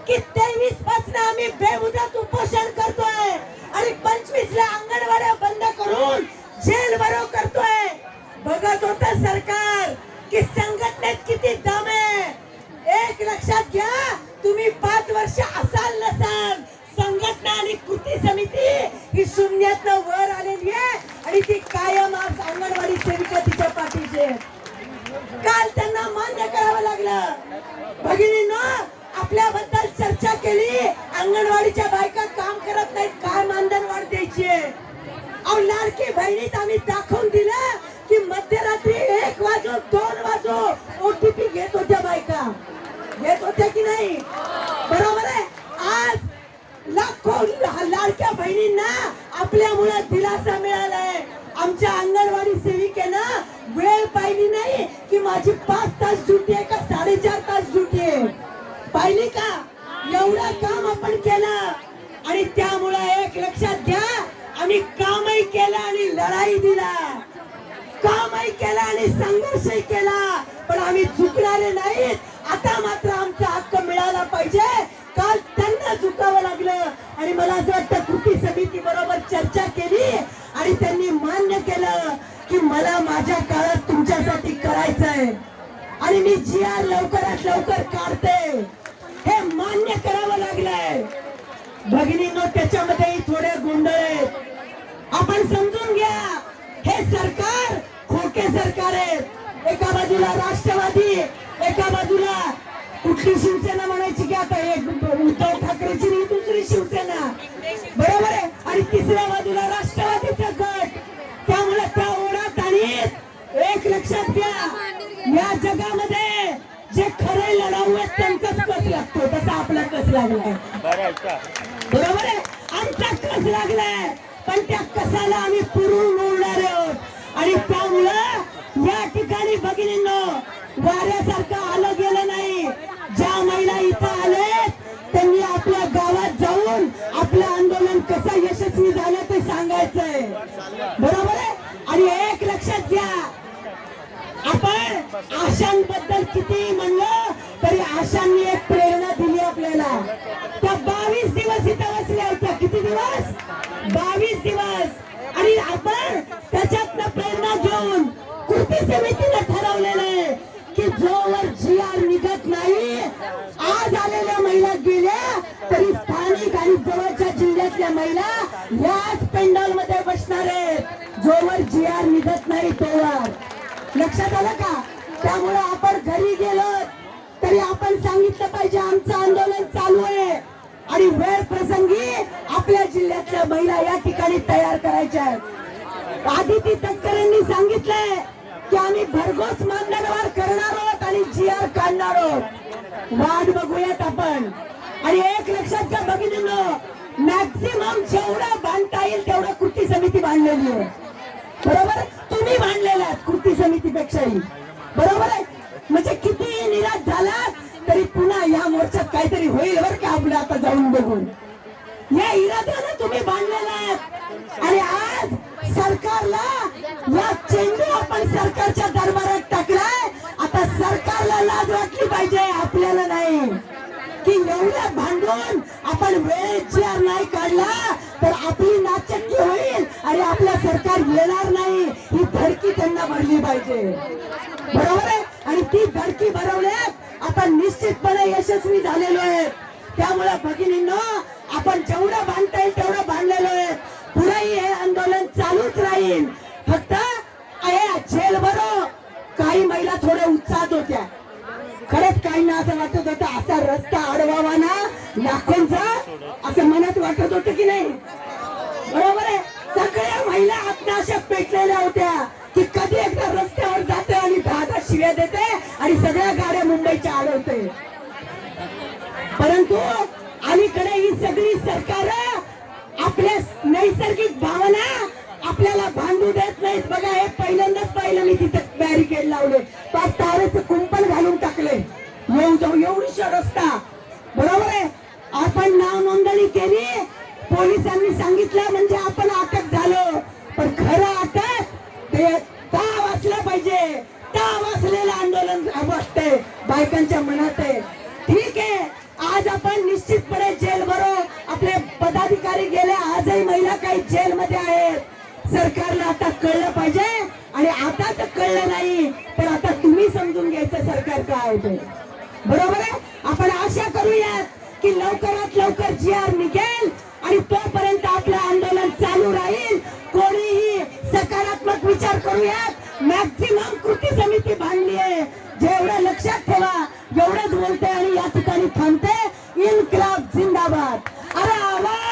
की 23 पासून आम्ही बेमुदत उपोषण करतोय आणि 25 ला अंगणवाड्या बंद करून जेल भरो करतोय। बघत होत सरकार की संघटनेत किती दम आहे। एक लक्षात घ्या, तुम्ही 5 वर्ष असाल नसाल, संघटना आणि कृती समिती ही शून्यातनं वर आलेली आहे आणि ती कायम आज अंगणवाडी सेविका तिच्या पाठीशी आहे। काल त्यांना मान्य करावं लागलं। भगिनींनो, आपल्याबद्दल चर्चा केली, अंगणवाडीच्या बायका काम करत नाहीत, काय मानधन वाढ द्यायची आहे। अहो, लाडकी बहिणीत आम्ही दाखवून दिलं की मध्यरात्री 1 वाजो 2 वाजो ओटीपी घेत होत्या बायका, घेत होत्या की नाही? बरोबर आहे। आज लाखो लाडक्या बहिणींना आपल्यामुळे दिलासा मिळालाय। आमच्या अंगणवाडी सेविकेनं वेळ पाहिली नाही की माझी 5 तास ड्युटी आहे का 4.5 तास ड्युटी आहे, पाहिली का? एवढं काम आपण केलं आणि त्यामुळे एक लक्षात घ्या, आम्ही कामही केलं आणि लढाई दिला, कामही केला आणि संघर्षही केला, पण आम्ही झुकणारे नाहीत। आता मात्र आमचा हक्क मिळाला पाहिजे। काल त्यांना झुकावं लागलं आणि मला असं वाटतं कृती समिती बरोबर चर्चा केली आणि त्यांनी मान्य केलं की मला माझ्या काळात तुमच्यासाठी करायचंय आणि मी GR लवकरात लवकर काढते, हे मान्य करावं लागलंय। भगिनींनो, त्याच्यामध्ये थोडे गोंधळ आहेत, आपण समजून घ्या। हे सरकार खोटे सरकार आहे। एका बाजूला राष्ट्रवादी, एका बाजूला कुठली शिवसेना म्हणायची की आता एक उद्धव ठाकरेची नाही, दुसरी शिवसेना, बरोबर आहे, आणि तिसऱ्या बाजूला राष्ट्रवादीचा गट। त्यामुळे त्या ओढात आणि एक लक्षात घ्या, या जगामध्ये जे खरे लढाऊ आहेत त्यांचाच कस लागतो, तसा आपला कस लागलाय, बरोबर आहे, आमचा कस लागलाय, पण त्या कसाला आम्ही पुरून मोडणार आहोत। आणि त्यामुळं या ठिकाणी भगिनींनो, वाऱ्यासारखं आलं गेलं नाही। ज्या महिला इथं आले त्यांनी आपल्या गावात जाऊन आपलं आंदोलन कसं यशस्वी झालं ते सांगायचंय, बरोबर आहे। आणि एक लक्षात घ्या, आपण आशांबद्दल किती म्हणलं तरी आशांनी एक प्रेरणा दिली आपल्याला। त्या 22 दिवस इथं बसल्या होत्या, किती दिवस? 22 दिवस। आणि आपण त्याच्यातनं प्रेरणा घेऊन कृती समितीने ठरवलेलं आहे की जोवर GR निघत नाही, आज आलेल्या महिला गेल्या तरी स्थानिक आणि जवळच्या जिल्ह्यातल्या महिला याच पेंडॉल मध्ये बसणार आहेत, जोवर GR निघत नाही तोवर। लक्षात आलं का? त्यामुळे आपण घरी गेलो तरी आपण सांगितलं पाहिजे आमचं आंदोलन चालू आहे आणि वेळ प्रसंगी आपल्या जिल्ह्यातल्या महिला या ठिकाणी तयार करायच्या आहेत। आदिती तटकरेंनी सांगितलंय की आम्ही भरघोस मानधनवाढ करणार आहोत आणि GR काढणार आहोत, वाट बघूयात आपण। आणि एक लक्षात घ्या भगिनींनो, मॅक्सिमम जेवढं बांधता येईल तेवढं कृती समिती बांधलेली आहे, बरोबर? तुम्ही बांधलेला आहात कृती समितीपेक्षाही, बरोबर आहे। म्हणजे किती निराश झाला तरी पुन्हा या मोर्चात काहीतरी होईल बरं का, आपलं आता जाऊन बघून या इराद्याने तुम्ही बांधलेला आहात। आणि आज सरकारला या चेंडू आपण सरकारच्या दरबारात टाकलाय, आता सरकारला लाज वाटली पाहिजे, आपल्याला नाही, की एवढ्या भांडून आपण वेळेत GR नाही काढला तर आपली नाचक्की होईल आणि आपलं सरकार येणार नाही, ही धडकी त्यांना भरली पाहिजे, बरोबर आहे। आणि ती धडकी भरवण्यात आपण निश्चितपणे यशस्वी झालेलो आहे। त्यामुळे भगिनींनो, आपण जेवढं बांधता येईल तेवढं बांधलेलो आहे, पुढेही हे आंदोलन चालूच राहील। फक्त जेल भरो, काही महिला थोड्या उत्साहात होत्या, खरंच काही ना असं वाटत होतं असा रस्ता अडवावा ना लाखोंचा, असं मनात वाटत होतं की नाही, बरोबर आहे। सगळ्या महिला आत्महत्या पेटलेल्या होत्या की कधी एकदा रस्त्यावर जाते आणि 10 शिव्या देते आणि सगळ्या गाड्या मुंबईच्या अडवते। परंतु अलीकडे ही सगळी सरकार आपल्या नैसर्गिक भावना आपल्याला भांडू देत नाहीत। बघा, हे पहिल्यांदाच पाहिलं मी, तिथे बॅरिकेड लावले, तारेचं कुंपण घालून टाकले, येऊ जाऊ एवढीशा रस्ता, बरोबर आहे। आपण नाव नोंदणी केली, पोलिसांनी सांगितलं म्हणजे आपण अटक झालो, पण खरं अटक ते ताव असलं पाहिजे, ताव असलेलं आंदोलन वाटतंय बायकांच्या मनात आहे। ठीक आहे, आज आपण जेलमध्ये आहेत. सरकारला आता कळलं पाहिजे आणि आता तर कळलं नाही तर आता तुम्ही समजून घ्यायचं सरकार काय आहे ते. बरोबर आहे. आपण आशा करूयात की लवकरात लवकर GR निघेल आणि तोपर्यंत आपलं आंदोलन चालू राहील. कोणीही सकारात्मक विचार करूयात. मॅक्झिमम कृती समिती बांधली आहे. जेवढं लक्षात ठेवा, एवढंच बोलते आणि या ठिकाणी थांबते. इन्क्लाब जिंदाबाद. अरे आवाज